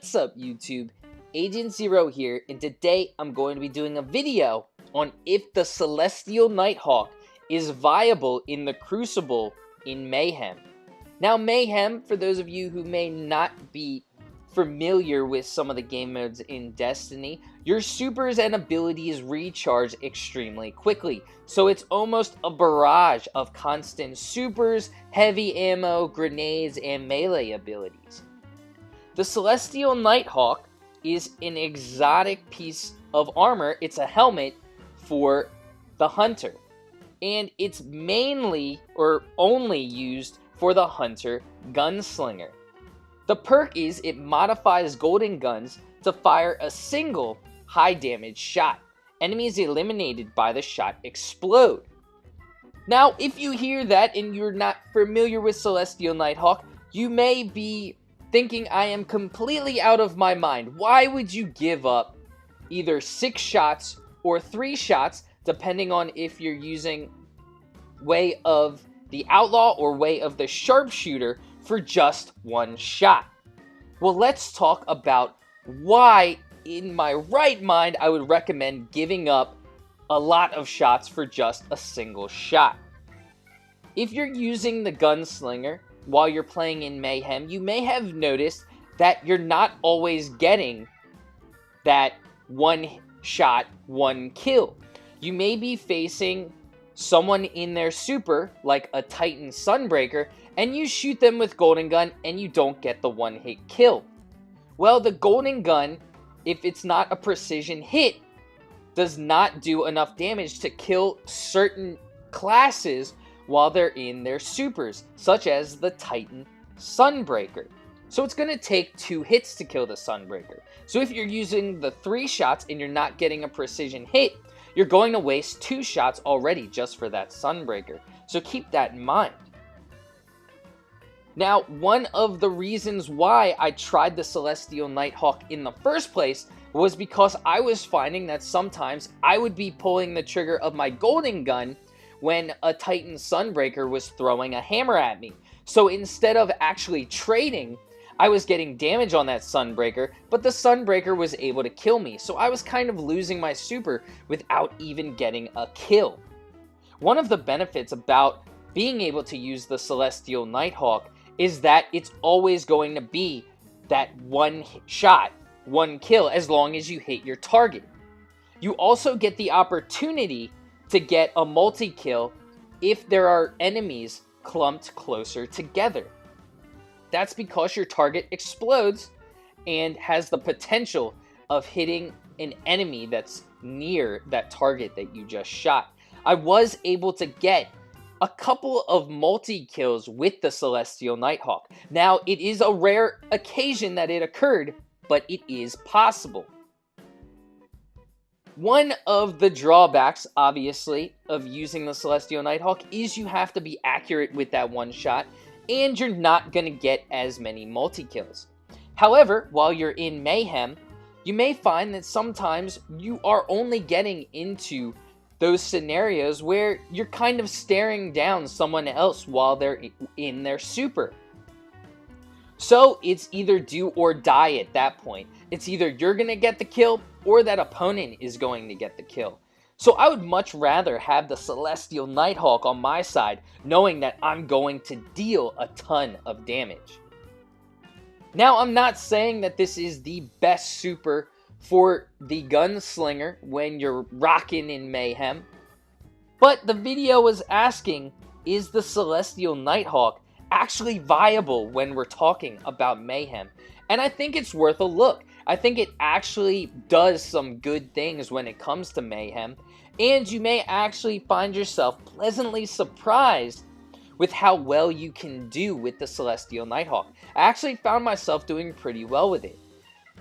What's up YouTube? Agent Zero here, and today I'm going to be doing a video on if the Celestial Nighthawk is viable in the Crucible in Mayhem. Now Mayhem, for those of you who may not be familiar with some of the game modes in Destiny, your supers and abilities recharge extremely quickly. So it's almost a barrage of constant supers, heavy ammo, grenades, and melee abilities. The Celestial Nighthawk is an exotic piece of armor. It's a helmet for the Hunter. And it's mainly or only used for the Hunter Gunslinger. The perk is it modifies golden guns to fire a single high damage shot. Enemies eliminated by the shot explode. Now, if you hear that and you're not familiar with Celestial Nighthawk, you may be thinking I am completely out of my mind. Why would you give up either 6 shots or 3 shots, depending on if you're using way of the outlaw or way of the sharpshooter, for just 1 shot? Well, let's talk about why in my right mind I would recommend giving up a lot of shots for just a single shot. If you're using the Gunslinger while you're playing in Mayhem, you may have noticed that you're not always getting that 1 shot, 1 kill. You may be facing someone in their super, like a Titan Sunbreaker, and you shoot them with Golden Gun and you don't get the 1-hit kill. Well, the Golden Gun, if it's not a precision hit, does not do enough damage to kill certain classes while they're in their supers, such as the Titan Sunbreaker. So it's going to take 2 hits to kill the Sunbreaker. So if you're using the 3 shots and you're not getting a precision hit, you're going to waste 2 shots already just for that Sunbreaker. So keep that in mind. Now, one of the reasons why I tried the Celestial Nighthawk in the first place was because I was finding that sometimes I would be pulling the trigger of my Golden Gun when a Titan Sunbreaker was throwing a hammer at me. So instead of actually trading, I was getting damage on that Sunbreaker, but the Sunbreaker was able to kill me. So I was kind of losing my super without even getting a kill. One of the benefits about being able to use the Celestial Nighthawk is that it's always going to be that 1 shot, 1 kill, as long as you hit your target. You also get the opportunity to get a multi-kill if there are enemies clumped closer together. That's because your target explodes and has the potential of hitting an enemy that's near that target that you just shot. I was able to get a couple of multi-kills with the Celestial Nighthawk. Now, it is a rare occasion that it occurred, but it is possible. One of the drawbacks, obviously, of using the Celestial Nighthawk is you have to be accurate with that 1 shot, and you're not going to get as many multi-kills. However, while you're in Mayhem, you may find that sometimes you are only getting into those scenarios where you're kind of staring down someone else while they're in their super. So it's either do or die at that point. It's either you're going to get the kill or that opponent is going to get the kill. So I would much rather have the Celestial Nighthawk on my side, knowing that I'm going to deal a ton of damage. Now, I'm not saying that this is the best super for the Gunslinger when you're rocking in Mayhem, but the video was asking, is the Celestial Nighthawk actually viable when we're talking about Mayhem? And I think it's worth a look. I think it actually does some good things when it comes to Mayhem, and you may actually find yourself pleasantly surprised with how well you can do with the Celestial Nighthawk. I actually found myself doing pretty well with it.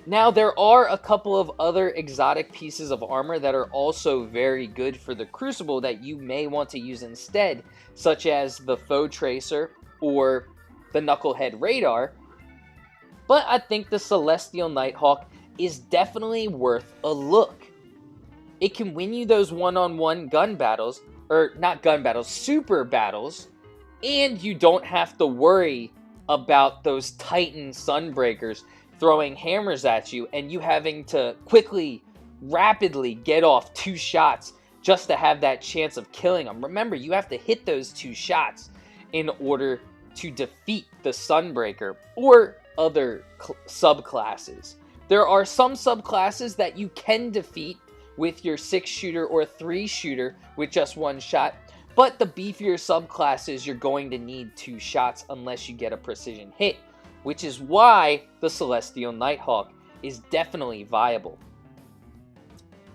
Now, there are a couple of other exotic pieces of armor that are also very good for the Crucible that you may want to use instead, such as the Foe Tracer or the Knucklehead Radar. But I think the Celestial Nighthawk is definitely worth a look. It can win you those one-on-one gun battles, or not gun battles, super battles, and you don't have to worry about those Titan Sunbreakers throwing hammers at you and you having to quickly, rapidly get off 2 shots just to have that chance of killing them. Remember, you have to hit those 2 shots in order to defeat the Sunbreaker or other subclasses. There are some subclasses that you can defeat with your 6-shooter or 3-shooter with just 1 shot, but the beefier subclasses, you're going to need 2 shots unless you get a precision hit, which is why the Celestial Nighthawk is definitely viable.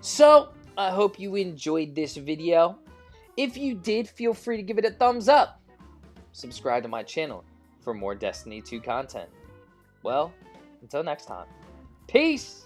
So, I hope you enjoyed this video. If you did, feel free to give it a thumbs up. Subscribe to my channel for more Destiny 2 content. Well, until next time, peace!